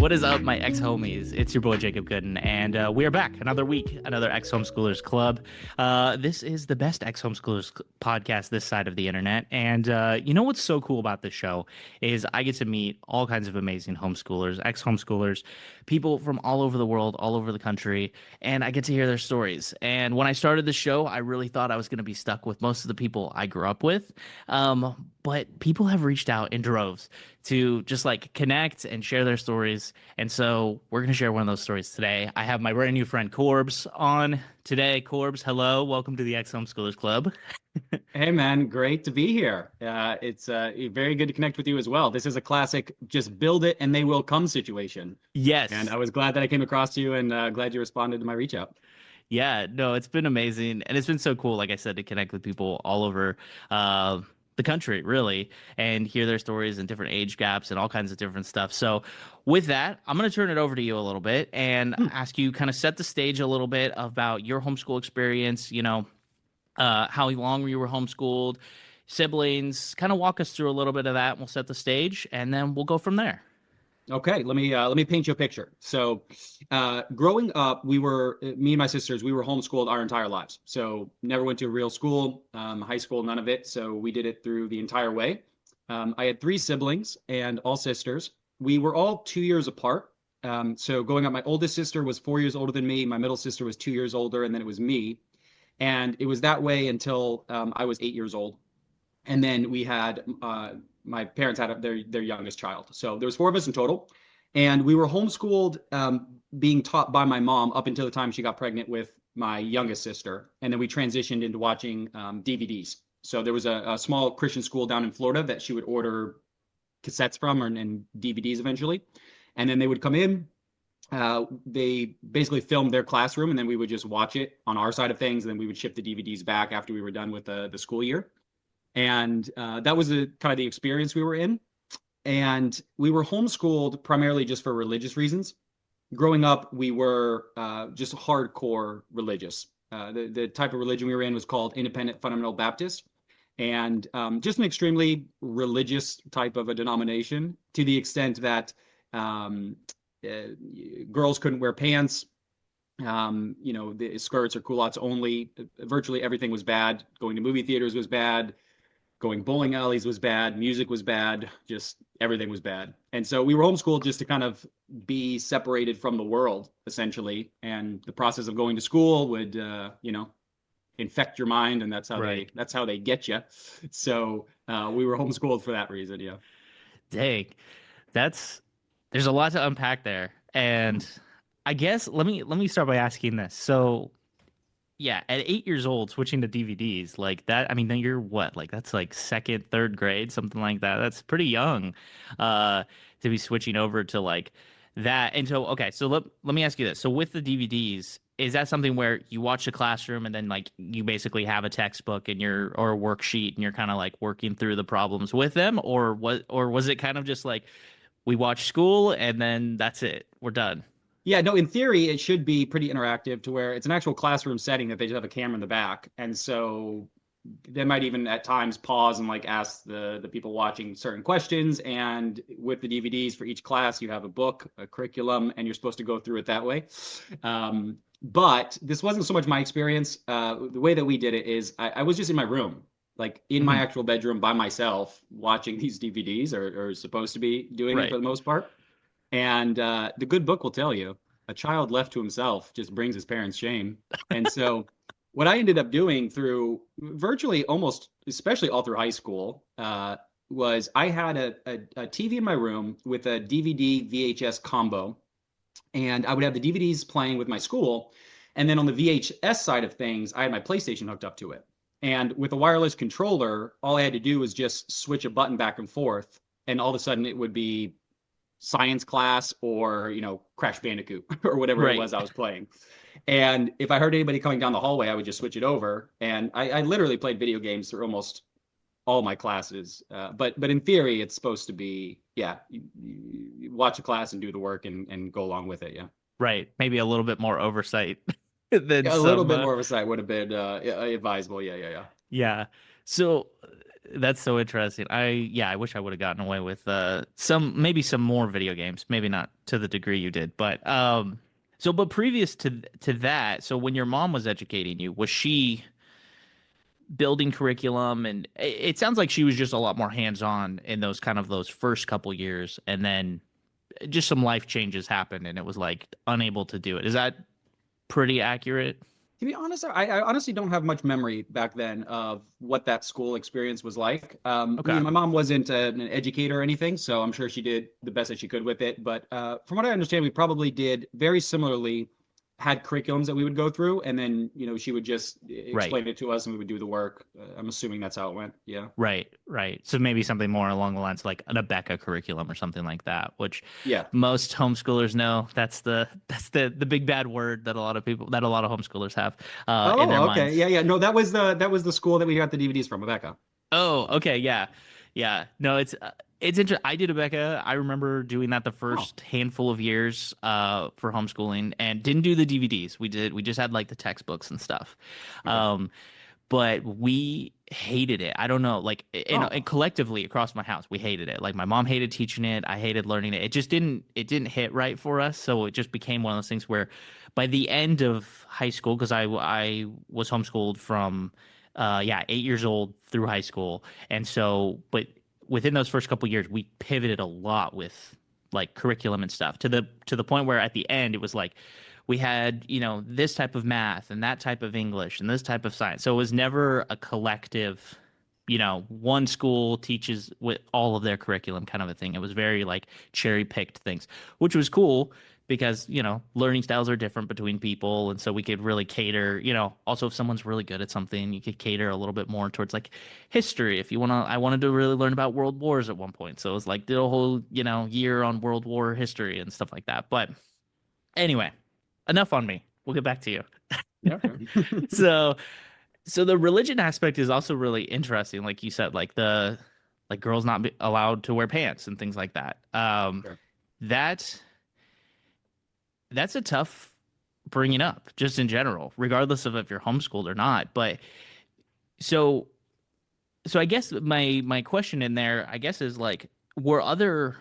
What is up, my ex-homies? It's your boy Jacob Gooden, and we are back another week, another Ex-Homeschoolers Club. This is the best Ex-Homeschoolers podcast this side of the internet, and you know what's so cool about this show is I get to meet all kinds of amazing homeschoolers, ex-homeschoolers, people from all over the world, all over the country, and I get to hear their stories. And when I started the show, I really thought I was going to be stuck with most of the people I grew up with, but people have reached out in droves to just like connect and share their stories. And so we're going to share one of those stories today. I have my brand new friend Korbs on today. Korbs, hello. Welcome to the Ex-Homeschoolers Club. Hey man, great to be here. It's very good to connect with you as well. This is a classic just build it and they will come situation. And Yes. I was glad that I came across you and glad you responded to my reach out. Yeah, no, it's been amazing. And it's been so cool, like I said, to connect with people all over the country, really, and hear their stories and different age gaps and all kinds of different stuff. So, with that, I'm going to turn it over to you a little bit and Hmm. ask you kind of set the stage a little bit about your homeschool experience, how long you were homeschooled, siblings, kind of walk us through a little bit of that. And we'll set the stage and then we'll go from there. Okay, let me paint you a picture. So, growing up, me and my sisters, we were homeschooled our entire lives. So, never went to a real school, high school, none of it. So, we did it through the entire way. I had three siblings and all sisters. We were all 2 years apart. So, growing up, my oldest sister was 4 years older than me. My middle sister was 2 years older, and then it was me. And it was that way until I was 8 years old. And then we had my parents had their youngest child. So there was four of us in total, and we were homeschooled, being taught by my mom up until the time she got pregnant with my youngest sister, and then we transitioned into watching DVDs. So there was a small Christian school down in Florida that she would order cassettes from and DVDs eventually, and then they would come in. They basically filmed their classroom, and then we would just watch it on our side of things, and then we would ship the DVDs back after we were done with the school year. And that was kind of the experience we were in. And we were homeschooled primarily just for religious reasons. Growing up, we were just hardcore religious. The type of religion we were in was called Independent Fundamental Baptist, and just an extremely religious type of a denomination, to the extent that um, uh, girls couldn't wear pants. The skirts or culottes only. Virtually everything was bad. Going to movie theaters was bad. Going bowling alleys was bad, music was bad, just everything was bad. And so we were homeschooled just to kind of be separated from the world, essentially. And the process of going to school would, infect your mind, and Right. that's how they get you. So we were homeschooled for that reason. Yeah. Dang. That's there's a lot to unpack there. And I guess let me start by asking this. So yeah, at 8 years old, switching to DVDs like that. I mean, then you're what? Like that's like second, third grade, something like that. That's pretty young, uh, to be switching over to like that. And so, okay, so let me ask you this. So with the DVDs, is that something where you watch the classroom and then like you basically have a textbook and your or a worksheet and you're kind of like working through the problems with them, or was it kind of just like we watch school and then that's it, we're done? Yeah, no, in theory, it should be pretty interactive to where it's an actual classroom setting that they just have a camera in the back. And so they might even at times pause and like ask the people watching certain questions. And with the DVDs for each class, you have a book, a curriculum, and you're supposed to go through it that way. But this wasn't so much my experience. The way that we did it is I was just in my room, like in my Mhm. actual bedroom by myself, watching these DVDs, or supposed to be doing it for Right. the most part. And the good book will tell you a child left to himself just brings his parents shame. And so, what I ended up doing through virtually almost, especially all through high school, was I had a TV in my room with a DVD VHS combo, and I would have the DVDs playing with my school. And then on the VHS side of things, I had my PlayStation hooked up to it. And with a wireless controller, all I had to do was just switch a button back and forth, and all of a sudden it would be science class or Crash Bandicoot or whatever it Right. was I was playing. And if I heard anybody coming down the hallway, I would just switch it over. And I literally played video games through almost all my classes. But in theory, it's supposed to be, yeah, you watch a class and do the work and go along with it. Yeah. Right. Maybe a little bit more oversight than Yeah, a little some bit more oversight would have been advisable. Yeah, yeah, yeah. yeah. So That's so interesting. I wish I would have gotten away with maybe some more video games, maybe not to the degree you did, but but previous to that, so when your mom was educating you, was she building curriculum? And it sounds like she was just a lot more hands-on in those first couple years, and then just some life changes happened and it was like unable to do it. Is that pretty accurate? To be honest, I honestly don't have much memory back then of what that school experience was like. Okay. My mom wasn't an educator or anything, so I'm sure she did the best that she could with it. But from what I understand, we probably did very similarly, had curriculums that we would go through, and then she would just Right. explain it to us, and we would do the work. I'm assuming that's how it went. Yeah. Right, right. So maybe something more along the lines of like an Abeka curriculum or something like that, which Yeah. most homeschoolers know. That's the big bad word that a lot of homeschoolers have in their Oh, okay. minds. Yeah, yeah. No, that was the school that we got the DVDs from, Rebecca. Oh, okay, yeah, yeah. No, it's interesting. I did Abeka. I remember doing that the Oh, first handful of years for homeschooling, and didn't do the DVDs. We just had like the textbooks and stuff. okay. Um, but we hated it. I don't know, like and Oh, collectively across my house, we hated it. Like my mom hated teaching it. I hated learning it. It didn't hit right for us. So it just became one of those things where by the end of high school, because I was homeschooled from 8 years old through high school. And so, but within those first couple years, we pivoted a lot with like curriculum and stuff to the point where at the end it was like we had, this type of math and that type of English and this type of science. So it was never a collective, one school teaches with all of their curriculum kind of a thing. It was very like cherry picked things, which was cool because, learning styles are different between people. And so we could really cater, also if someone's really good at something, you could cater a little bit more towards like history. If you want to, I wanted to really learn about world wars at one point. So it was like did a whole, year on World War history and stuff like that. But anyway, enough on me. We'll get back to you. yeah. Okay. So, so the religion aspect is also really interesting. Like you said, like girls not allowed to wear pants and things like that. Sure. That that's a tough bringing up just in general, regardless of if you're homeschooled or not. But so, so I guess my question in there, I guess, is like, were other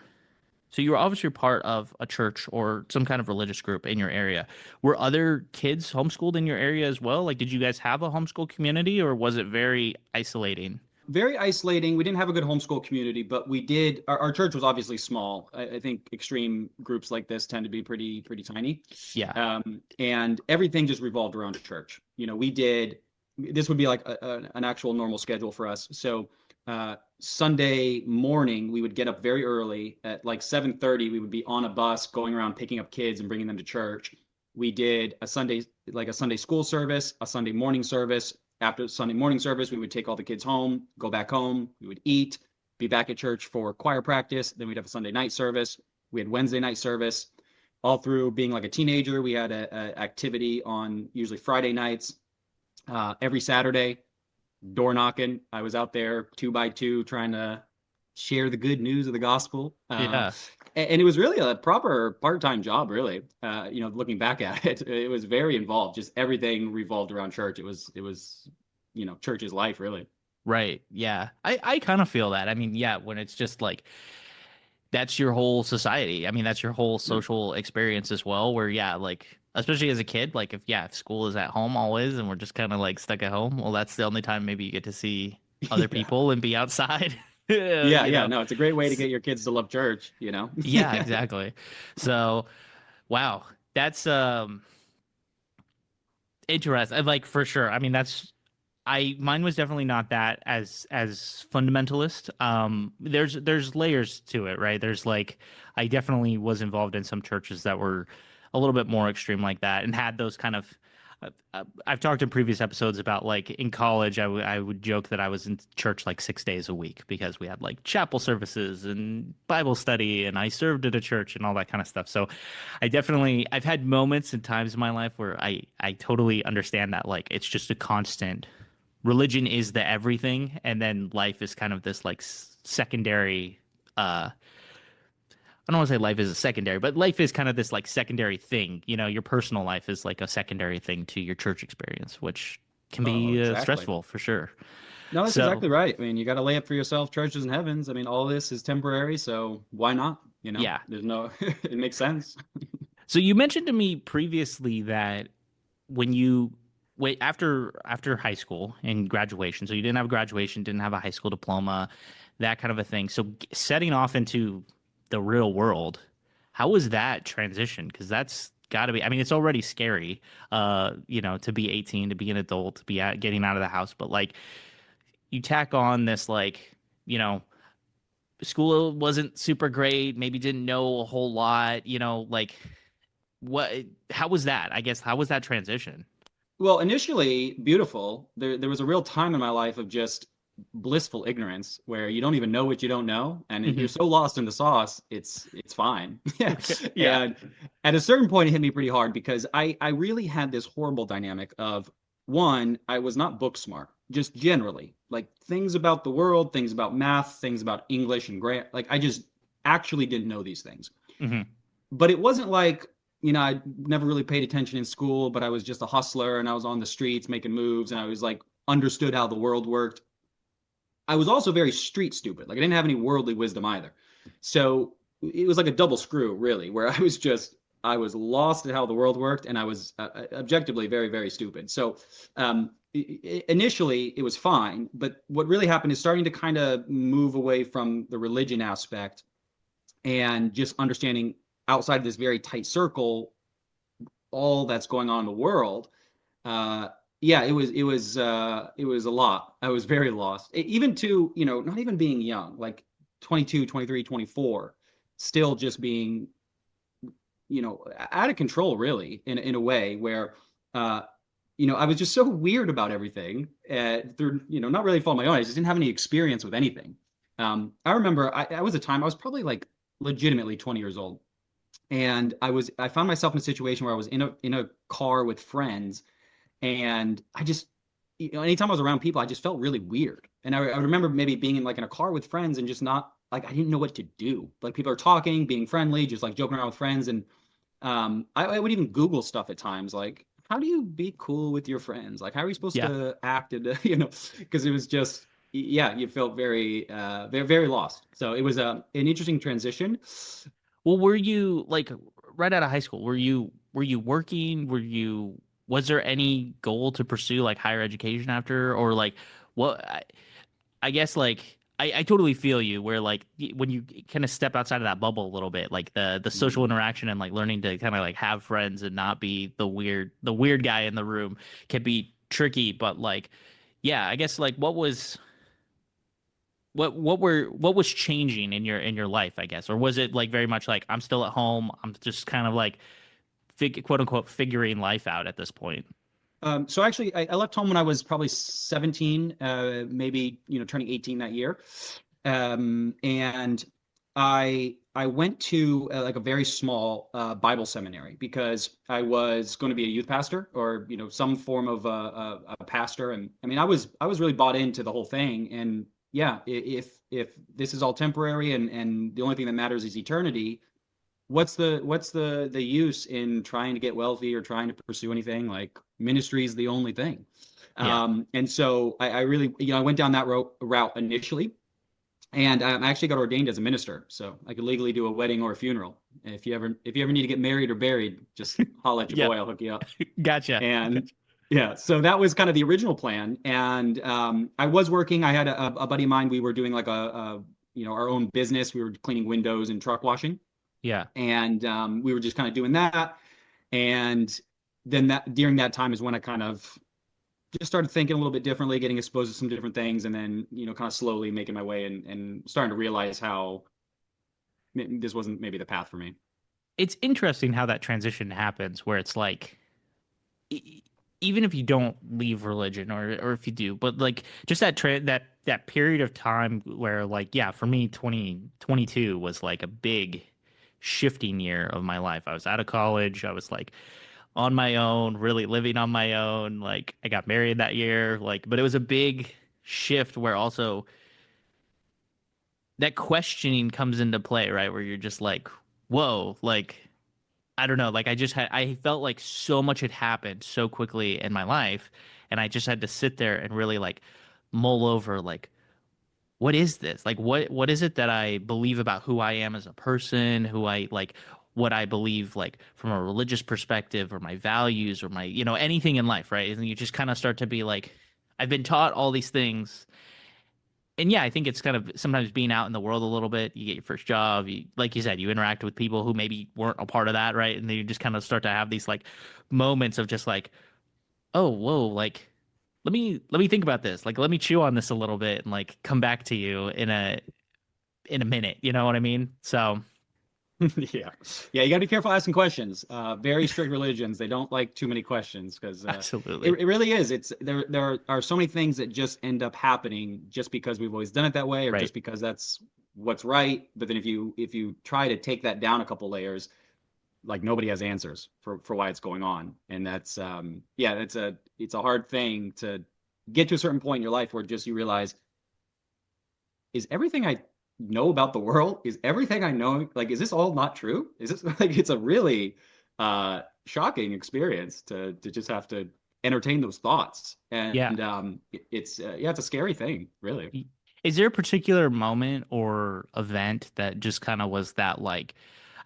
so you were obviously part of a church or some kind of religious group in your area. Were other kids homeschooled in your area as well? Like, did you guys have a homeschool community, or was it very isolating? Very isolating. We didn't have a good homeschool community, but we did. Our church was obviously small. I think extreme groups like this tend to be pretty tiny, Yeah. and everything just revolved around church. We did. This would be like an actual normal schedule for us. So Sunday morning, we would get up very early at like 7:30. We would be on a bus going around picking up kids and bringing them to church. We did a Sunday school service, a Sunday morning service. After Sunday morning service, we would take all the kids home, go back home, we would eat, be back at church for choir practice. Then we'd have a Sunday night service. We had Wednesday night service. All through being like a teenager, we had a activity on usually Friday nights. Every Saturday, door knocking. I was out there 2 by 2 trying to share the good news of the gospel. Yeah. And it was really a proper part-time job, really. Looking back at it, it was very involved. Just everything revolved around church. It was, church's life, really. Right. Yeah. I kind of feel that. I mean, yeah, when it's just like that's your whole society. I mean, that's your whole Yeah. social experience as well, where yeah, like especially as a kid, like if school is at home always and we're just kind of like stuck at home, well, that's the only time maybe you get to see other Yeah. people and be outside. you Yeah, yeah. know. No, it's a great way to get your kids to love church. Yeah, exactly. So, wow, that's interesting. Like for sure. I mean, that's I mine was definitely not that as fundamentalist. There's layers to it, right? There's like I definitely was involved in some churches that were a little bit more extreme like that and had those kind of I've talked in previous episodes about like in college, I would joke that I was in church like 6 days a week because we had like chapel services and Bible study and I served at a church and all that kind of stuff. So I've had moments and times in my life where I totally understand that like it's just a constant religion is the everything and then life is kind of this like secondary I don't want to say life is a secondary, but life is kind of this like secondary thing. Your personal life is like a secondary thing to your church experience, which can Oh, be exactly. stressful for sure. No, that's So exactly right. I mean, you got to lay up for yourself treasures in heavens. I mean, all this is temporary, so why not? yeah. There's no, it makes sense. So you mentioned to me previously that when you wait after high school and graduation, so you didn't have graduation, didn't have a high school diploma, that kind of a thing. So setting off into the real world, how was that transition? Because that's got to be, I mean, it's already scary, to be 18, to be an adult, to be getting out of the house, but like you tack on this like, you know, school wasn't super great, maybe didn't know a whole lot, like what, how was that? I guess, how was that transition? Well, initially beautiful. There was a real time in my life of just blissful ignorance where you don't even know what you don't know, and you're Hmm. so lost in the sauce, it's fine. Yeah. Yeah. And at a certain point, it hit me pretty hard because I really had this horrible dynamic of one, I was not book smart, just generally, like things about the world, things about math, things about English and grammar. Like I just actually didn't know these things. Hmm. But it wasn't like, I never really paid attention in school, but I was just a hustler and I was on the streets making moves and I was like understood how the world worked. I was also very street stupid. Like I didn't have any worldly wisdom either. So it was like a double screw, really, where I was lost at how the world worked and I was objectively very, very stupid. So initially it was fine, but what really happened is starting to kind of move away from the religion aspect and just understanding outside of this very tight circle all that's going on in the world. uh yeah, it was a lot. I was very lost. Even to, not even being young, like 22, 23, 24, still just being, out of control, really, in a way where uh I was just so weird about everything, through, not really fault my own. I just didn't have any experience with anything. I remember I was a time I was probably like legitimately 20 years old, and I found myself in a situation where I was in a car with friends, and I just, anytime I was around people, I just felt really weird. And I remember maybe being in a car with friends and just not like, I didn't know what to do. Like people are talking, being friendly, just like joking around with friends, and I would even Google stuff at times, like how do you be cool with your friends? Like how are you supposed Yeah. to act? And because it was just, yeah, you felt very, very, very lost. So it was an interesting transition. Well, were you like right out of high school? Were you working? Was there any goal to pursue like higher education after, or like what? I guess like I totally feel you where like when you kind of step outside of that bubble a little bit, like the social Mhm. interaction and like learning to kind of like have friends and not be the weird guy in the room can be tricky. But like, yeah, I guess like what was changing in your life, I guess, or was it like very much like I'm still at home, I'm just kind of like quote unquote figuring life out at this point? So actually, I left home when I was probably 17, maybe, turning 18 that year. And I went to like a very small Bible seminary because I was going to be a youth pastor, or some form of a pastor. And I mean, I was really bought into the whole thing. And yeah, if this is all temporary and the only thing that matters is eternity, what's the use in trying to get wealthy or trying to pursue anything? Like ministry is the only thing. Yeah. And so I really, I went down that route initially, and I actually got ordained as a minister, so I could legally do a wedding or a funeral. If you ever need to get married or buried, just holla at your boy, Yep. I'll hook you up. Gotcha. And yeah, so that was kind of the original plan. And I was working. I had a buddy of mine. We were doing like our own business. We were cleaning windows and truck washing, Yeah. and we were just kind of doing that. And then that during that time is when I kind of just started thinking a little bit differently, getting exposed to some different things, and then kind of slowly making my way and starting to realize how this wasn't maybe the path for me. It's interesting how that transition happens where it's like e- even if you don't leave religion, or if you do, but like just that period of time where like yeah, for me 2022 was like a big shifting year of my life. I was out of college, I was like on my own, really living on my own. Like I got married that year, like, but it was a big shift where also that questioning comes into play, right? Where you're just like, whoa, like I don't know, like I felt like so much had happened so quickly in my life, and I just had to sit there and really like mull over like what is this? Like what is it that I believe about who I am as a person, who I like what I believe like from a religious perspective or my values or my, anything in life, right? And you just kind of start to be like, I've been taught all these things. And yeah, I think it's kind of sometimes being out in the world a little bit. You get your first job, like you said, you interact with people who maybe weren't a part of that, right? And then you just kind of start to have these like moments of just like, oh, whoa, like let me think about this. Like let me chew on this a little bit and like come back to you in a minute. You know what I mean? So Yeah. Yeah, you got to be careful asking questions. Very strict religions, they don't like too many questions because absolutely. it really is. There are so many things that just end up happening just because we've always done it that way or Right. just because that's what's right. But then if you try to take that down a couple layers, like nobody has answers for why it's going on. And that's yeah, it's a hard thing to get to a certain point in your life where just you realize, is everything I know about the world, is everything I know, like, is this all not true? Is this like, it's a really shocking experience to just have to entertain those thoughts. Yeah. And it's yeah, it's a scary thing, really. Is there a particular moment or event that just kind of was that like,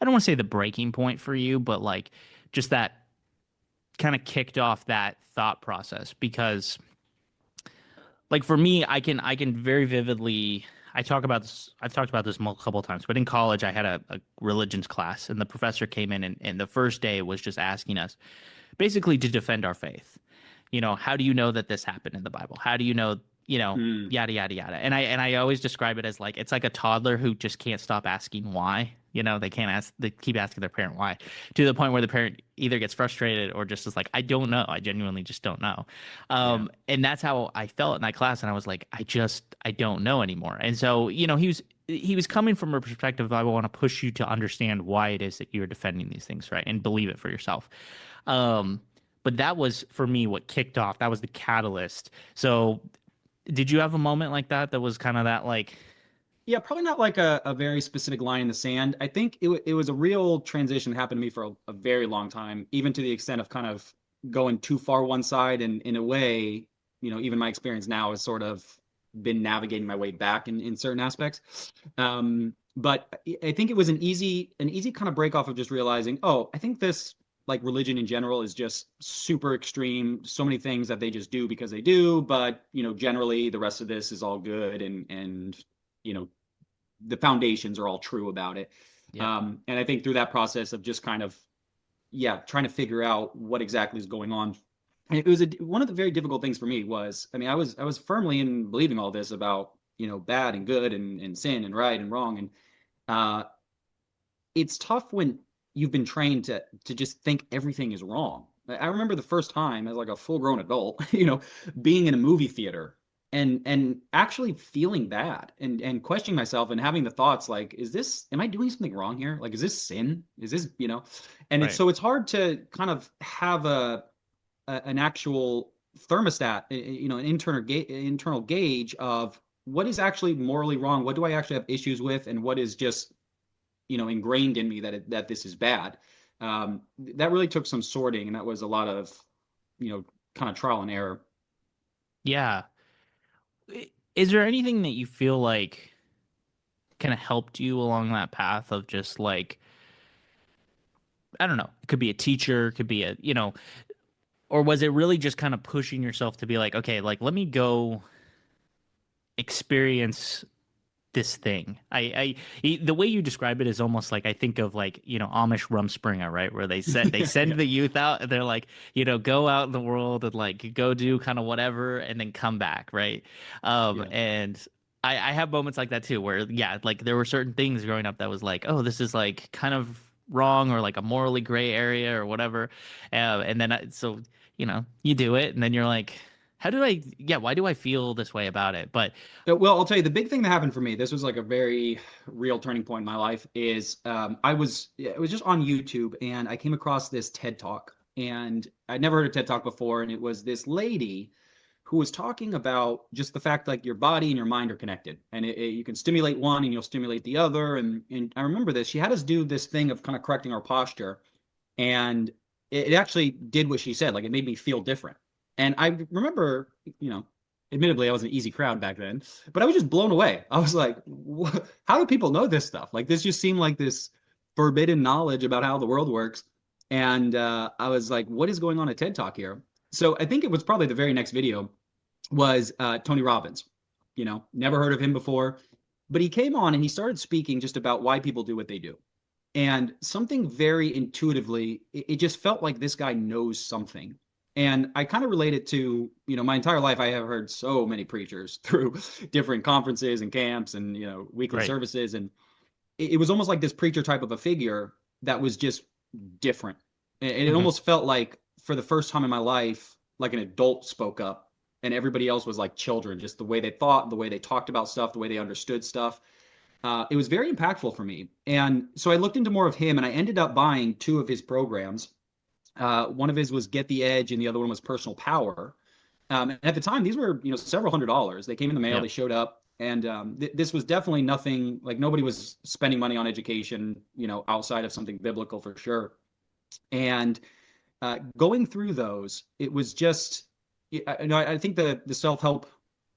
I don't want to say the breaking point for you, but like just that kind of kicked off that thought process? Because like for me, I can very vividly I talk about this I've talked about this multiple times, but in college I had a religions class and the professor came in and the first day was just asking us basically to defend our faith. How do you know that this happened in the Bible? How do you know, Mm, yada yada yada. And I always describe it as like it's like a toddler who just can't stop asking why. They can't ask they keep asking their parent why to the point where the parent either gets frustrated or just is like, I don't know. I genuinely just don't know. yeah. And that's how I felt in that class. And I was like, I don't know anymore. And so, he was coming from a perspective of I want to push you to understand why it is that you're defending these things, right? And believe it for yourself. Um, but that was for me what kicked off. That was the catalyst. So, did you have a moment like that was kind of that like, Yeah, probably not like a very specific line in the sand. I think it was a real transition that happened to me for a very long time, even to the extent of kind of going too far one side. And in a way, even my experience now has sort of been navigating my way back in certain aspects. But I think it was an easy kind of break off of just realizing, oh, I think this like religion in general is just super extreme. So many things that they just do because they do, but generally the rest of this is all good and you know the foundations are all true about it. yeah, And I think through that process of just kind of, yeah, trying to figure out what exactly is going on. And it was one of the very difficult things for me was, I mean, I was firmly in believing all this about, bad and good and sin and right and wrong. And uh, it's tough when you've been trained to just think everything is wrong. I remember the first time as like a full grown adult, being in a movie theater and actually feeling bad and questioning myself and having the thoughts like, am I doing something wrong here? Like, is this sin? Is this, and right. it's hard to kind of have an actual thermostat, an internal gauge of what is actually morally wrong. What do I actually have issues with? And what is just ingrained in me that this is bad. That really took some sorting, and that was a lot of kind of trial and error. Yeah. Is there anything that you feel like kind of helped you along that path of just like, I don't know, it could be a teacher, it could be or was it really just kind of pushing yourself to be like, okay, like let me go experience this thing. The way you describe it is almost like I think of like, Amish Rumspringa, right? Where they send Yeah, the youth out and they're like, go out in the world and like go do kind of whatever and then come back, right? yeah, And I have moments like that too, where yeah, like there were certain things growing up that was like, oh, this is like kind of wrong or like a morally gray area or whatever. And then so you do it and then you're like, why do I feel this way about it? But Well, I'll tell you, the big thing that happened for me, this was like a very real turning point in my life, is it was just on YouTube and I came across this TED Talk. And I'd never heard a TED Talk before. And it was this lady who was talking about just the fact like your body and your mind are connected. And you can stimulate one and you'll stimulate the other. And I remember this. She had us do this thing of kind of correcting our posture. And it actually did what she said. Like it made me feel different. And I remember, you know, admittedly, I was an easy crowd back then, but I was just blown away. I was like, how do people know this stuff? Like, this just seemed like this forbidden knowledge about how the world works. And I was like, what is going on at TED Talk here? So I think it was probably the very next video was Tony Robbins. Never heard of him before, but he came on and he started speaking just about why people do what they do. And something very intuitively, it just felt like this guy knows something. And I kind of relate it to, my entire life, I have heard so many preachers through different conferences and camps and, weekly Right. services. And it was almost like this preacher type of a figure that was just different. And it Hmm. almost felt like for the first time in my life, like an adult spoke up and everybody else was like children, just the way they thought, the way they talked about stuff, the way they understood stuff. It was very impactful for me. And so I looked into more of him and I ended up buying two of his programs. One of his was Get the Edge and the other one was Personal Power. And at the time, these were, several $100s. They came in the mail, Yeah. they showed up. And this was definitely nothing, like nobody was spending money on education, outside of something biblical for sure. And going through those, it was just, I think the self-help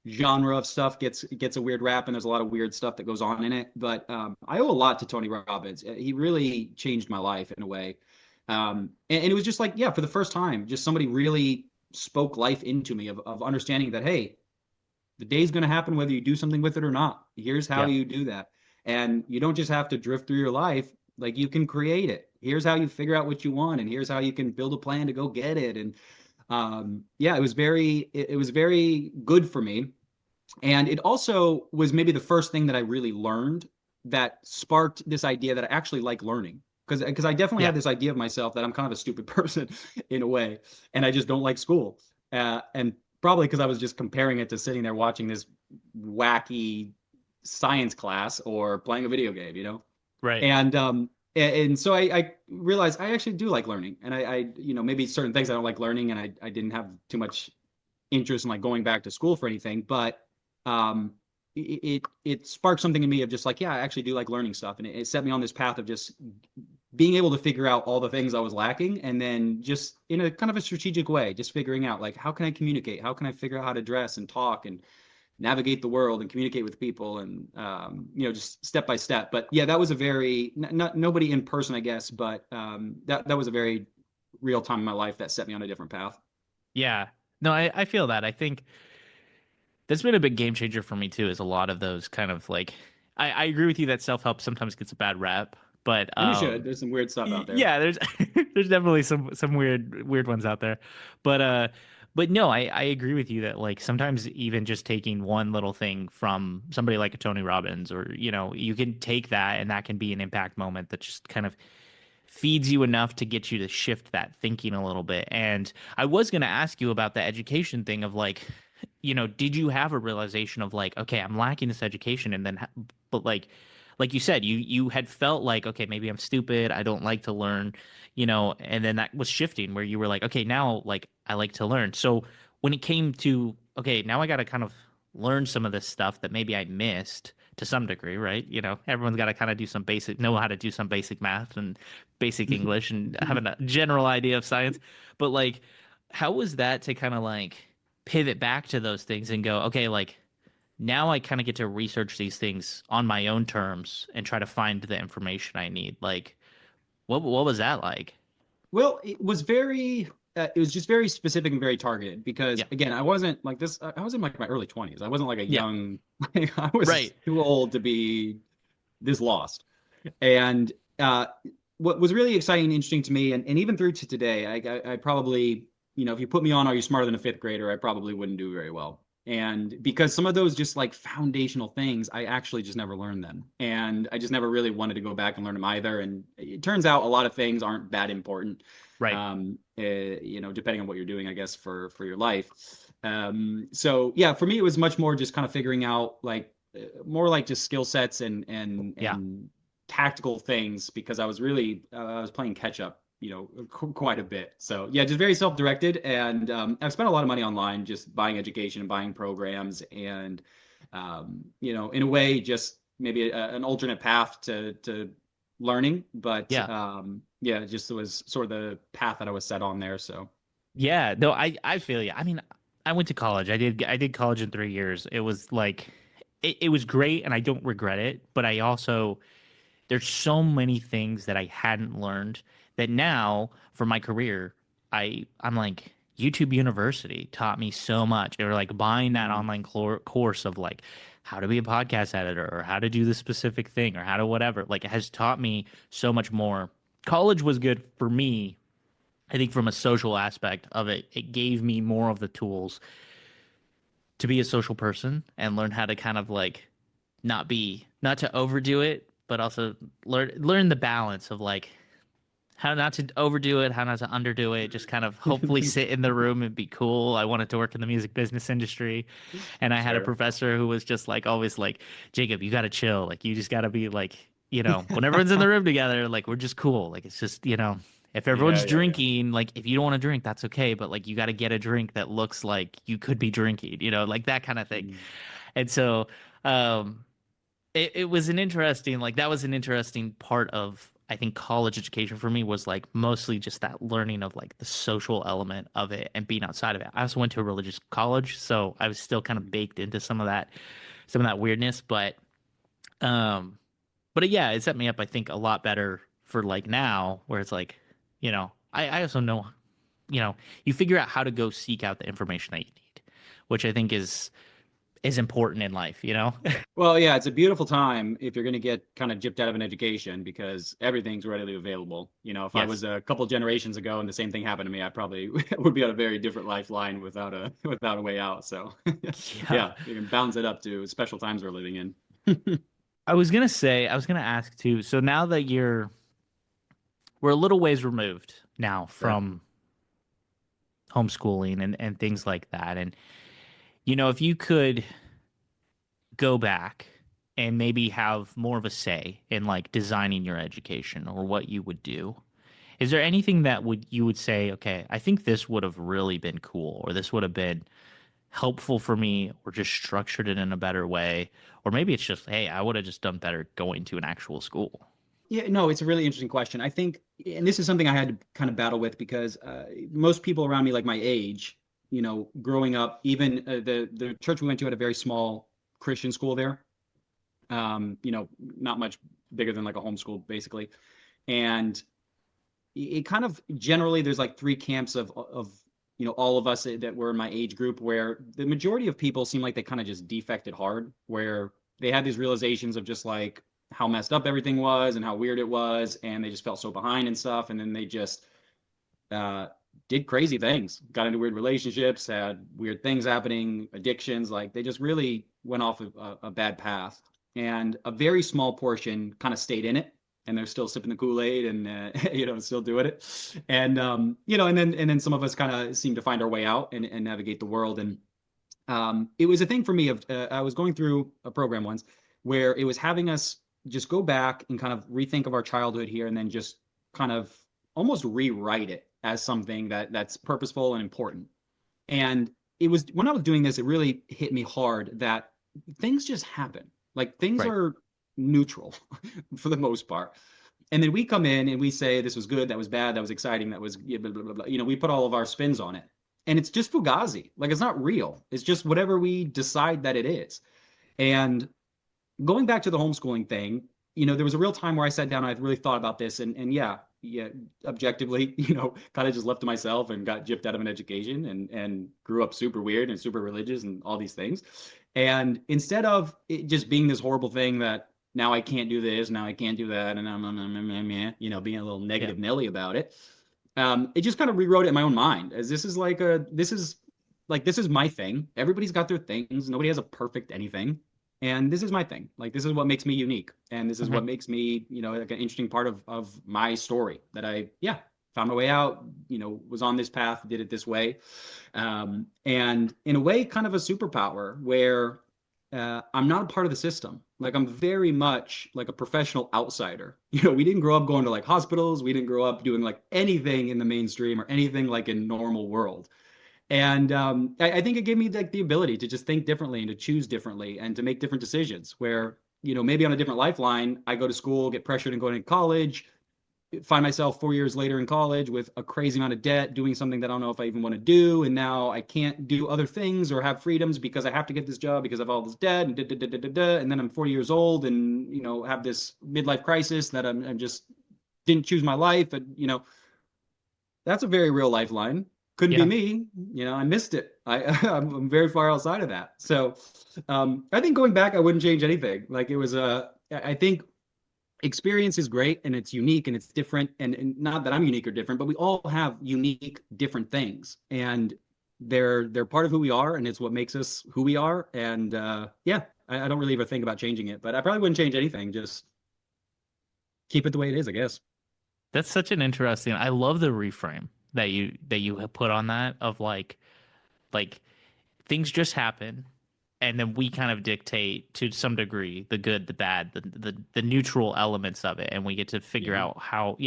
genre of stuff gets a weird rap, and there's a lot of weird stuff that goes on in it. But I owe a lot to Tony Robbins. He really changed my life in a way. And it was just like, yeah, for the first time, just somebody really spoke life into me of understanding that, hey, the day's going to happen whether you do something with it or not. Here's how Yeah. you do that. And you don't just have to drift through your life. Like, you can create it. Here's how you figure out what you want, and here's how you can build a plan to go get it. And yeah, it was very good for me. And it also was maybe the first thing that I really learned that sparked this idea that I actually like learning. Because I definitely Yeah. had this idea of myself that I'm kind of a stupid person in a way, and I just don't like school. And probably because I was just comparing it to sitting there watching this wacky science class or playing a video game. Right. And so I realized I actually do like learning, and maybe certain things I don't like learning, and I didn't have too much interest in like going back to school for anything, but it sparked something in me of just like, yeah, I actually do like learning stuff, and it set me on this path of just being able to figure out all the things I was lacking, and then just in a kind of a strategic way, just figuring out like, how can I communicate, how can I figure out how to dress and talk and navigate the world and communicate with people, and just step by step. But yeah, that was a very not nobody in person, I guess, but that was a very real time in my life that set me on a different path. Yeah. No, I feel that. I think that's been a big game changer for me too, is a lot of those kind of like I agree with you that self-help sometimes gets a bad rap, but And you should. There's some weird stuff out there. yeah, there's there's definitely some weird ones out there. But no, I agree with you that like sometimes even just taking one little thing from somebody like a Tony Robbins, or you can take that and that can be an impact moment that just kind of feeds you enough to get you to shift that thinking a little bit. And I was going to ask you about the education thing of like, did you have a realization of like, okay, I'm lacking this education, and then, but like you said, you had felt like, okay, maybe I'm stupid, I don't like to learn, and then that was shifting where you were like, okay, now like I like to learn. So when it came to, okay, now I got to kind of learn some of this stuff that maybe I missed to some degree, right? Everyone's got to kind of know how to do some basic math and basic English and have a general idea of science. But like, how was that to kind of like pivot back to those things and go, okay, like now I kind of get to research these things on my own terms and try to find the information I need. Like, what was that like? Well, it was just very specific and very targeted because Yeah. again, I wasn't like this. I was in like my early 20s. I wasn't like a Yeah. young, I was Right. too old to be this lost. And what was really exciting and interesting to me, and even through to today, I probably, if you put me on, are you smarter than a fifth grader? I probably wouldn't do very well. And because some of those just like foundational things, I actually just never learned them. And I just never really wanted to go back and learn them either. And it turns out a lot of things aren't that important, Right. depending on what you're doing, I guess, for your life. So yeah, for me, it was much more just kind of figuring out like more like just skill sets Yeah. and tactical things because I was really I was playing catch up, quite a bit. So yeah, just very self-directed, and I've spent a lot of money online just buying education and buying programs, and in a way, just maybe an alternate path to learning. But Yeah. yeah, it just was sort of the path that I was set on there. So Yeah, no, I feel you. I mean, I went to college. I did college in 3 years. It was like it was great and I don't regret it, but I also there's so many things that I hadn't learned that now for my career, I'm like YouTube University taught me so much. Or like buying that Mhm. online course of like how to be a podcast editor or how to do this specific thing or how to whatever. Like it has taught me so much more. College was good for me. I think from a social aspect of it, it gave me more of the tools to be a social person and learn how to kind of like not to overdo it, but also learn the balance of like how not to overdo it, how not to underdo it, just kind of hopefully sit in the room and be cool. I wanted to work in the music business industry, and I had a Sure. professor who was just like always like, Jacob, you got to chill. Like you just got to be like, when everyone's in the room together, like we're just cool. Like it's just, if Yeah, everyone's yeah, yeah. drinking, like if you don't want to drink, that's okay, but like you got to get a drink that looks like you could be drinking, like that kind of thing. Mm. And so, um it was an interesting like that was an interesting part of I think college education for me was like mostly just that learning of like the social element of it and being outside of it. I also went to a religious college, so I was still kind of baked into some of that weirdness, um but yeah, it set me up I think a lot better for like now where it's like, I also know, you figure out how to go seek out the information that you need, which I think is important in life. Well, yeah, it's a beautiful time if you're going to get kind of gypped out of an education because everything's readily available. If I Yes. was a couple generations ago and the same thing happened to me, I probably would be on a very different lifeline without a without a way out. So, Yeah. yeah, you can balance it up to special times we're living in. I was gonna ask too. So now that we're a little ways removed now Sure. from homeschooling and things like that. And, if you could go back and maybe have more of a say in like designing your education or what you would do, is there anything that you would say, okay, I think this would have really been cool, or this would have been helpful for me, or just structured it in a better way? Or maybe it's just, hey, I would have just done better going to an actual school. Yeah, no, it's a really interesting question. I think, and this is something I had to kind of battle with because most people around me, like my age, growing up, even the church we went to had a very small Christian school there. Not much bigger than like a homeschool, basically. And it kind of generally there's like three camps of all of us that were in my age group where the majority of people seem like they kind of just defected hard, where they had these realizations of just like how messed up everything was and how weird it was, and they just felt so behind and stuff, and then they just uh, did crazy things, got into weird relationships, had weird things happening, addictions, like they just really went off a bad path. And a very small portion kind of stayed in it, and they're still sipping the Kool-Aid and still doing it. And and then some of us kind of seem to find our way out and navigate the world. And it was a thing for me of I was going through a program once where it was having us just go back and kind of rethink of our childhood here, and then just kind of almost rewrite it as something that's purposeful and important. And it was when I was doing this, it really hit me hard that things just happen. Like things Right. are neutral for the most part. And then we come in and we say this was good, that was bad, that was exciting, that was blah, blah, blah, blah. We put all of our spins on it. And it's just fugazi. Like it's not real. It's just whatever we decide that it is. And going back to the homeschooling thing, there was a real time where I sat down and I really thought about this, and yeah, objectively, kind of just left to myself and got gypped out of an education and grew up super weird and super religious and all these things. And instead of it just being this horrible thing that now I can't do this, now I can't do that, and being a little Yeah. negative Nelly about it, it just kind of rewrote it in my own mind as this is my thing. Everybody's got their things. Nobody has a perfect anything. And this is my thing. Like this is what makes me unique. And this is what Mhm. makes me, like an interesting part of my story that found my way out, was on this path, did it this way. And in a way, kind of a superpower where I'm not a part of the system. Like I'm very much like a professional outsider. We didn't grow up going to like hospitals. We didn't grow up doing like anything in the mainstream or anything like in normal world. And I think it gave me like the ability to just think differently and to choose differently and to make different decisions where, maybe on a different lifeline, I go to school, get pressured and going to college, find myself 4 years later in college with a crazy amount of debt, doing something that I don't know if I even want to do. And now I can't do other things or have freedoms because I have to get this job because I have all this debt and da, da, da, da, da, da. And then I'm 40 years old and, have this midlife crisis that I'm just didn't choose my life. And, that's a very real lifeline. Couldn't be Yeah. me. I missed it. I'm very far outside of that. So I think going back, I wouldn't change anything. Like it was I think experience is great and it's unique and it's different. And not that I'm unique or different, but we all have unique, different things. And they're part of who we are, and it's what makes us who we are. And yeah, I don't really ever think about changing it, but I probably wouldn't change anything. Just keep it the way it is, I guess. That's such an interesting. I love the reframe that you have put on that of like things just happen, and then we kind of dictate to some degree the good, the bad, the neutral elements of it, and we get to figure Yeah. out how,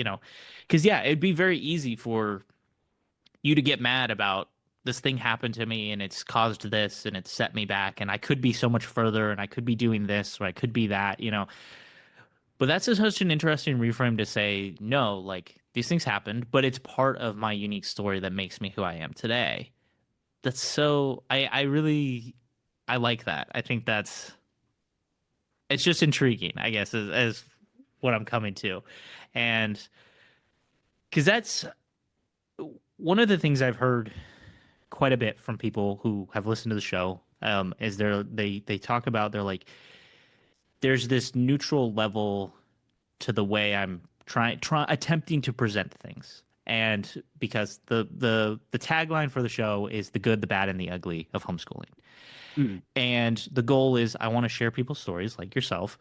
because yeah, it'd be very easy for you to get mad about this thing happened to me and it's caused this and it's set me back and I could be so much further and I could be doing this or I could be that. But that's such an interesting reframe to say, no, like these things happened, but it's part of my unique story that makes me who I am today. That's so I really I like that. I think it's just intriguing, I guess, as what I'm coming to. And because that's one of the things I've heard quite a bit from people who have listened to the show, is they talk about they're like there's this neutral level to the way I'm attempting to present things. And because the tagline for the show is the good, the bad, and the ugly of homeschooling. Mm. And the goal is I want to share people's stories like yourself,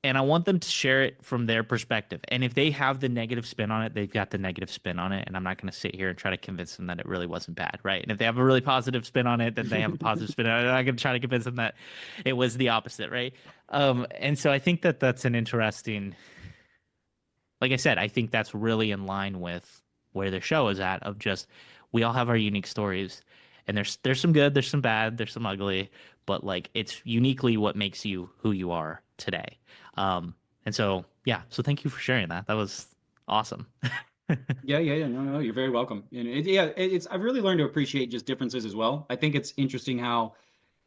and I want them to share it from their perspective. And if they have the negative spin on it, they've got the negative spin on it. And I'm not going to sit here and try to convince them that it really wasn't bad, right? And if they have a really positive spin on it, then they have a positive spin on it. I'm not going to try to convince them that it was the opposite, right? And so I think that that's an interesting, like I said, I think that's really in line with where the show is at of just we all have our unique stories, and there's some good, there's some bad, there's some ugly, but like it's uniquely what makes you who you are today. And so yeah, so thank you for sharing that. That was awesome. Yeah, yeah, yeah. No, no, you're very welcome. And it's I've really learned to appreciate just differences as well. I think it's interesting how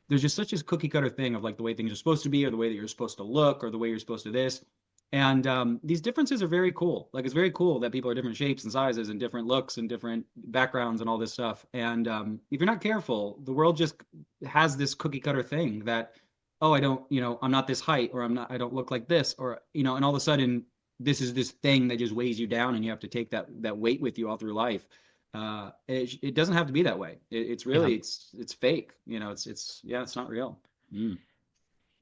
there's just such a cookie cutter thing of like the way things are supposed to be, or the way that you're supposed to look, or the way you're supposed to this. And these differences are very cool. Like it's very cool that people are different shapes and sizes and different looks and different backgrounds and all this stuff. And if you're not careful, the world just has this cookie cutter thing that, oh, I don't, I'm not this height, or I don't look like this, or and all of a sudden this is this thing that just weighs you down, and you have to take that weight with you all through life. It doesn't have to be that way. It's Yeah. really it's fake. It's yeah, it's not real. Mm.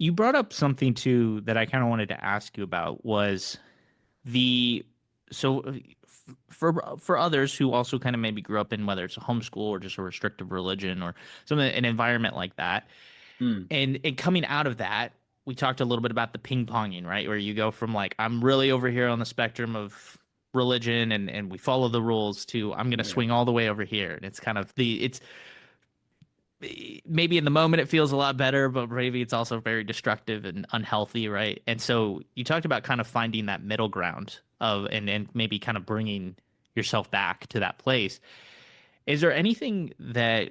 You brought up something too that I kind of wanted to ask you about was the so for others who also kind of maybe grew up in whether it's a homeschool or just a restrictive religion or something an environment like that, Mm. and coming out of that, we talked a little bit about the ping ponging, right, where you go from like I'm really over here on the spectrum of religion and we follow the rules to I'm going to Yeah. swing all the way over here, and it's kind of it's maybe in the moment it feels a lot better, but maybe it's also very destructive and unhealthy, right? And so you talked about kind of finding that middle ground of and maybe kind of bringing yourself back to that place. Is there anything that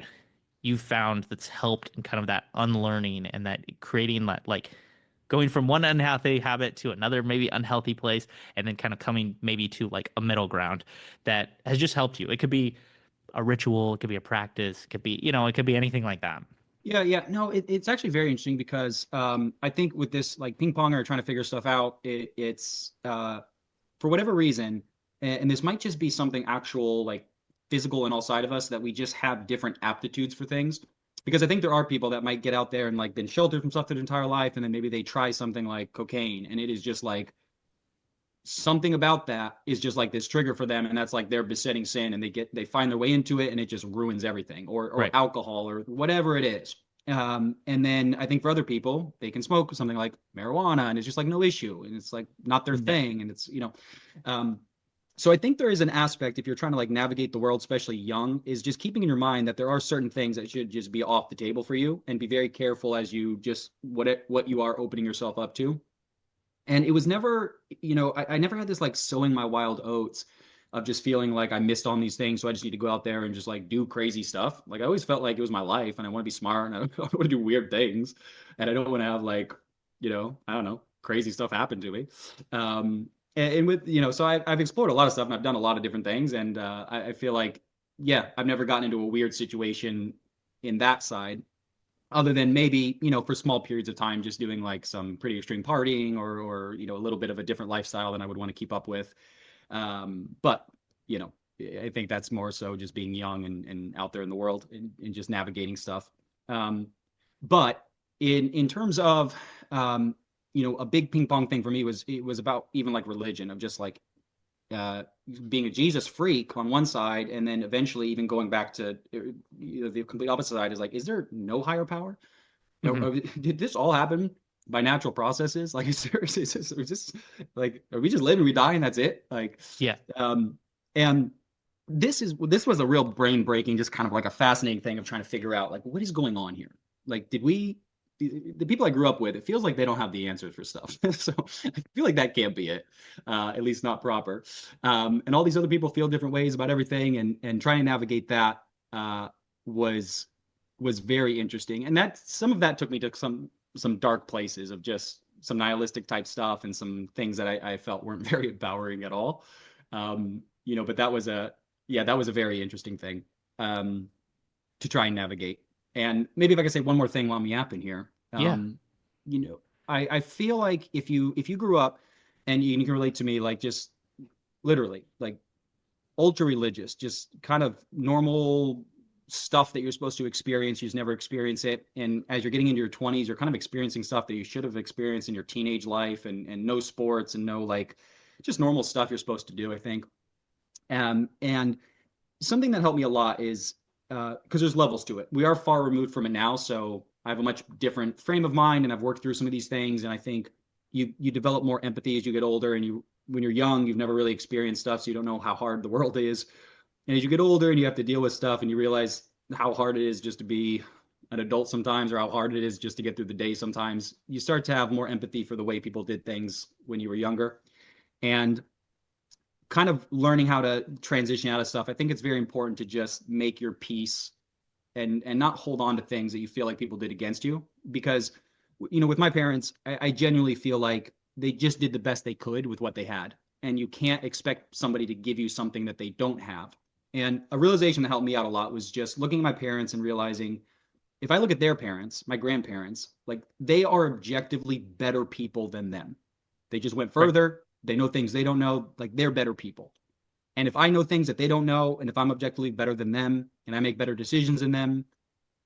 you found that's helped in kind of that unlearning and that creating that like going from one unhealthy habit to another maybe unhealthy place and then kind of coming maybe to like a middle ground that has just helped you? It could be a ritual, it could be a practice, it could be, it could be anything like that. Yeah, yeah. No, it's actually very interesting because I think with this like ping pong or trying to figure stuff out, it's for whatever reason, and this might just be something actual like physical in all side of us that we just have different aptitudes for things. Because I think there are people that might get out there and like been sheltered from stuff their entire life, and then maybe they try something like cocaine, and it is just like something about that is just like this trigger for them, and that's like their besetting sin, and they find their way into it, and it just ruins everything, or Right. alcohol or whatever it is. And then I think for other people, they can smoke something like marijuana, and it's just like no issue, and it's like not their Yeah. thing, and it's so I think there is an aspect if you're trying to like navigate the world, especially young, is just keeping in your mind that there are certain things that should just be off the table for you, and be very careful as you just what you are opening yourself up to. And it was never, I never had this like sowing my wild oats of just feeling like I missed on these things, so I just need to go out there and just like do crazy stuff. Like I always felt like it was my life, and I want to be smart, and I want to do weird things, and I don't want to have like, I don't know, crazy stuff happen to me. And with so I've explored a lot of stuff, and I've done a lot of different things, and I feel like, yeah, I've never gotten into a weird situation in that side, other than maybe for small periods of time just doing like some pretty extreme partying, or a little bit of a different lifestyle than I would want to keep up with. But you know I think that's more so just being young and out there in the world, and just navigating stuff. But in terms of a big ping pong thing for me was, it was about even like religion, of just like uh, being a Jesus freak on one side, and then eventually even going back to the complete opposite side, is like, is there no higher power? Hmm. Did this all happen by natural processes? Like, is this like, are we just live and we die and that's it? Like, Yeah. um, and this was a real brain breaking, just kind of like a fascinating thing of trying to figure out like, what is going on here? Like, the people I grew up with, it feels like they don't have the answers for stuff. So I feel like that can't be it, at least not proper. And all these other people feel different ways about everything, and trying to navigate that was very interesting. And that, some of that took me to some dark places of just some nihilistic type stuff, and some things that I felt weren't very empowering at all. But that was a very interesting thing um, to try and navigate. And maybe if I could say one more thing while I'm yapping here, Yeah. I feel like if you grew up, and you can relate to me, like just literally like ultra religious, just kind of normal stuff that you're supposed to experience, you just never experience it. And as you're getting into your 20s, you're kind of experiencing stuff that you should have experienced in your teenage life, and no sports, and no like just normal stuff you're supposed to do, I think. And something that helped me a lot is, because there's levels to it. We are far removed from it now, so I have a much different frame of mind, and I've worked through some of these things. And I think you develop more empathy as you get older, and when you're young, you've never really experienced stuff, so you don't know how hard the world is. And as you get older and you have to deal with stuff, and you realize how hard it is just to be an adult sometimes, or how hard it is just to get through the day sometimes, you start to have more empathy for the way people did things when you were younger. And kind of learning how to transition out of stuff, I think it's very important to just make your peace, and not hold on to things that you feel like people did against you. Because with my parents, I genuinely feel like they just did the best they could with what they had, and you can't expect somebody to give you something that they don't have. And a realization that helped me out a lot was just looking at my parents and realizing, if I look at their parents, my grandparents, like, they are objectively better people than them. They just went Right. further. They know things they don't know. Like, they're better people. And if I know things that they don't know, and if I'm objectively better than them, and I make better decisions than them,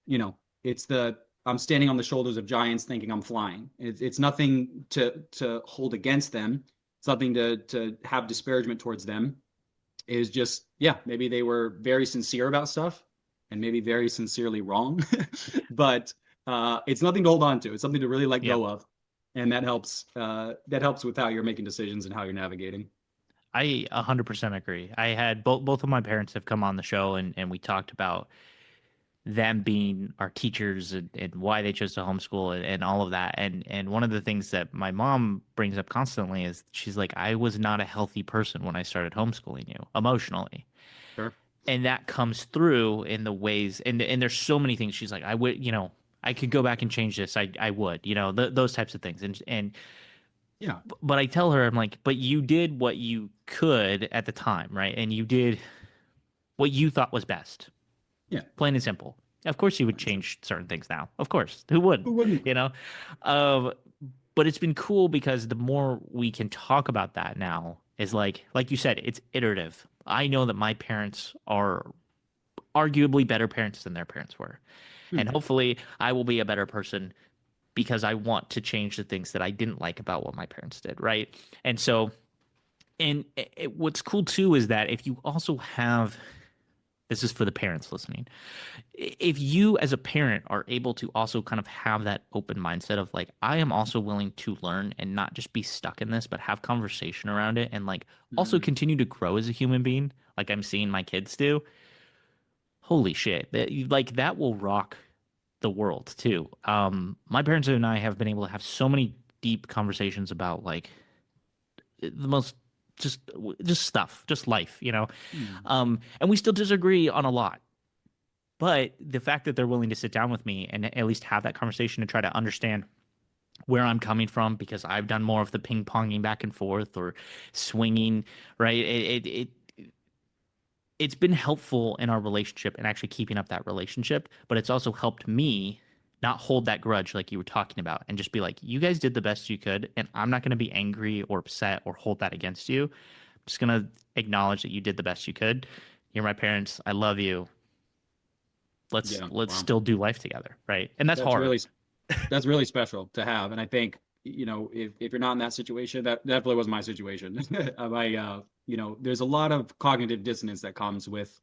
you know, it's the I'm standing on the shoulders of giants thinking I'm flying. It's nothing to hold against them. It's nothing to have disparagement towards them. It was just, yeah, maybe they were very sincere about stuff, and maybe very sincerely wrong. But it's nothing to hold on to. It's something to really let Yeah. go of. And that helps. That helps with how you're making decisions and how you're navigating. I 100% agree. I had both of my parents have come on the show, and we talked about them being our teachers, and why they chose to homeschool, and all of that. And one of the things that my mom brings up constantly is, she's like, I was not a healthy person when I started homeschooling you emotionally. Sure. And that comes through in the ways, and there's so many things she's like, I would, I could go back and change this. I would, those types of things. And Yeah. but I tell her, I'm like, but you did what you could at the time, right? And you did what you thought was best, Yeah. plain and simple. Of course, you would change certain things now. Of course, who wouldn't? Who wouldn't? You know, um, but it's been cool, because the more we can talk about that now, is like you said, it's iterative. I know that my parents are arguably better parents than their parents were, and Hmm. hopefully, I will be a better person, because I want to change the things that I didn't like about what my parents did, right? And so, what's cool too is that if you also have, this is for the parents listening, if you as a parent are able to also kind of have that open mindset of like, I am also willing to learn, and not just be stuck in this, but have conversation around it, and like also Hmm. continue to grow as a human being, like I'm seeing my kids do. Holy shit, like that will rock the world too. My parents and I have been able to have so many deep conversations about like the most just stuff, just life, you know. Mm. And we still disagree on a lot. But the fact that they're willing to sit down with me and at least have that conversation and try to understand where I'm coming from, because I've done more of the ping ponging back and forth or swinging, right? It's been helpful in our relationship and actually keeping up that relationship, but it's also helped me not hold that grudge like you were talking about and just be like, you guys did the best you could, and I'm not going to be angry or upset or hold that against you. I'm just going to acknowledge that you did the best you could. You're my parents. I love you. Let's Yeah. let's Wow. still do life together, right? And that's That's hard. really that's really special to have. And I think, if you're not in that situation, that definitely was my situation. There's a lot of cognitive dissonance that comes with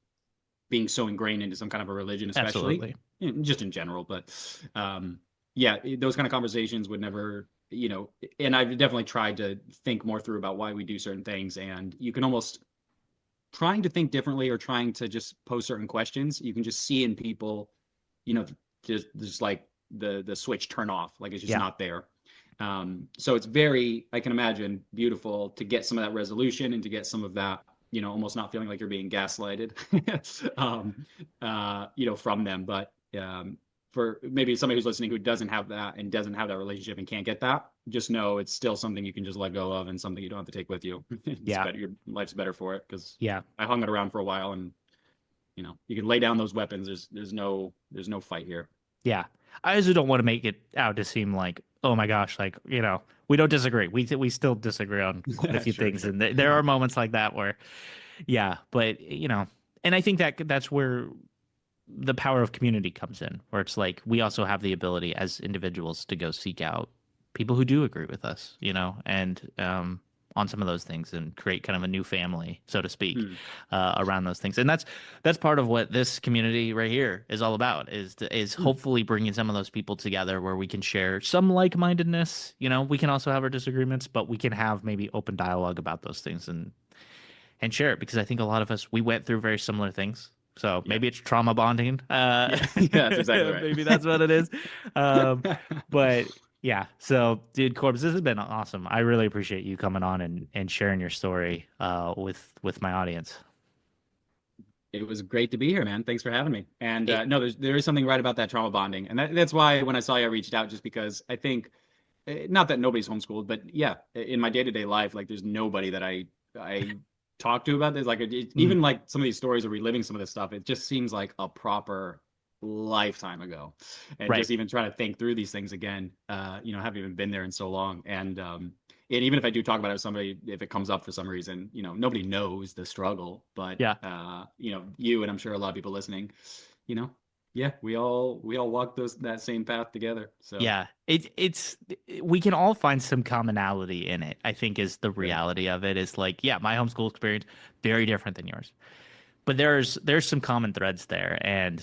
being so ingrained into some kind of a religion, especially, Absolutely. just in general. But yeah, those kind of conversations would never, and I've definitely tried to think more through about why we do certain things. And you can almost trying to think differently or trying to just pose certain questions, you can just see in people, you know, just like the switch turn off, like it's just Yeah. not there. So it's very, I can imagine, beautiful to get some of that resolution and to get some of that, almost not feeling like you're being gaslighted, from them. But for maybe somebody who's listening who doesn't have that and doesn't have that relationship and can't get that, just know it's still something you can just let go of and something you don't have to take with you. It's Yeah. better, your life's better for it, because Yeah. I hung it around for a while, and you can lay down those weapons. There's no fight here. Yeah. I also don't want to make it out to seem like, oh my gosh, like, we don't disagree. We still disagree on quite a few Sure, things, sure. and there are moments like that where, yeah, but and I think that's where the power of community comes in, where it's like we also have the ability as individuals to go seek out people who do agree with us, and on some of those things and create kind of a new family, so to speak, Hmm. around those things. And that's part of what this community right here is all about, is Hmm. hopefully bringing some of those people together where we can share some like-mindedness. We can also have our disagreements, but we can have maybe open dialogue about those things and share it, because I think a lot of us, we went through very similar things. So Yeah. maybe it's trauma bonding. Yeah. Yeah. That's exactly Maybe that's what it is. Um, right. but yeah, so dude, Corbs, this has been awesome. I really appreciate you coming on and sharing your story with my audience. It was great to be here, man. Thanks for having me. And It, no, there is something right about that trauma bonding, and that's why when I saw you, I reached out, just because I think, not that nobody's homeschooled, but yeah, in my day to day life, like there's nobody that I talk to about this. Like mm, even like some of these stories of reliving some of this stuff, it just seems like a proper lifetime ago, and right. just even trying to think through these things again, haven't even been there in so long. And even if I do talk about it with somebody, if it comes up for some reason, nobody knows the struggle, but Yeah. you, and I'm sure a lot of people listening, you know, yeah, we all walk that same path together. So Yeah. We can all find some commonality in it, I think, is the sure. reality of it. Is like, yeah, my homeschool experience very different than yours. But there's some common threads there, and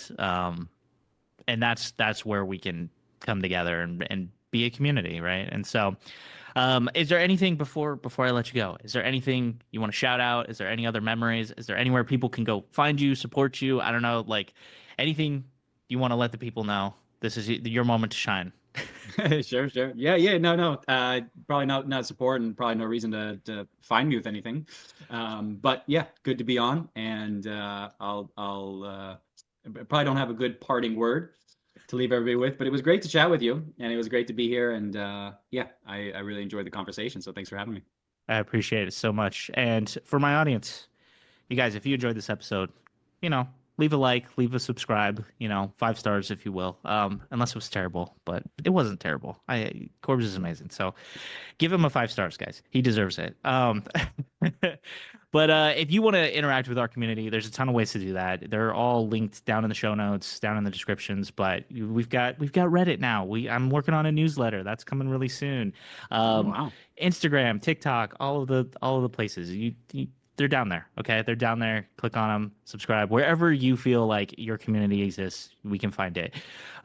that's where we can come together and be a community, right? And so, is there anything before I let you go? Is there anything you want to shout out? Is there any other memories? Is there anywhere people can go find you, support you? I don't know, like anything you want to let the people know. This is your moment to shine. Sure, sure. Yeah, yeah. No, no. Probably not support, and probably no reason to find me with anything. But yeah, good to be on, and I'll probably don't have a good parting word to leave everybody with, but it was great to chat with you, and it was great to be here, and yeah, I really enjoyed the conversation. So thanks for having me. I appreciate it so much. And for my audience, you guys, if you enjoyed this episode, you know, leave a like, leave a subscribe, 5 stars if you will. Unless it was terrible, but it wasn't terrible. Corbs is amazing. So give him a 5 stars, guys. He deserves it. But if you want to interact with our community, there's a ton of ways to do that. They're all linked down in the show notes, down in the descriptions. But we've got Reddit now. I'm working on a newsletter that's coming really soon. Oh Um, wow. Instagram, TikTok, all of the places. They're down there. Okay, they're down there. Click on them, subscribe wherever you feel like your community exists. We can find it.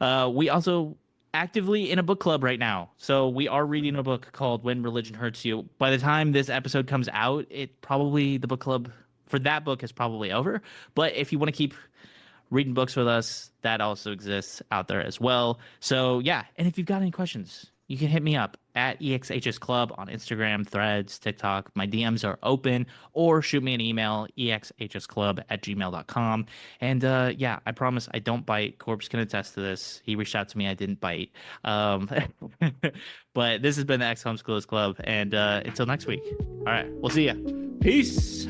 We also actively in a book club right now. So we are reading a book called When Religion Hurts You. By the time this episode comes out, the book club for that book is probably over. But if you want to keep reading books with us, that also exists out there as well. So yeah, and if you've got any questions, you can hit me up at EXHS Club on Instagram, Threads, TikTok. My DMs are open, or shoot me an email, exhsclub@gmail.com. And yeah, I promise I don't bite. Korbs can attest to this. He reached out to me. I didn't bite. Um, but this has been the Ex-Homeschoolers Club. And until next week, all right, we'll see ya. Peace.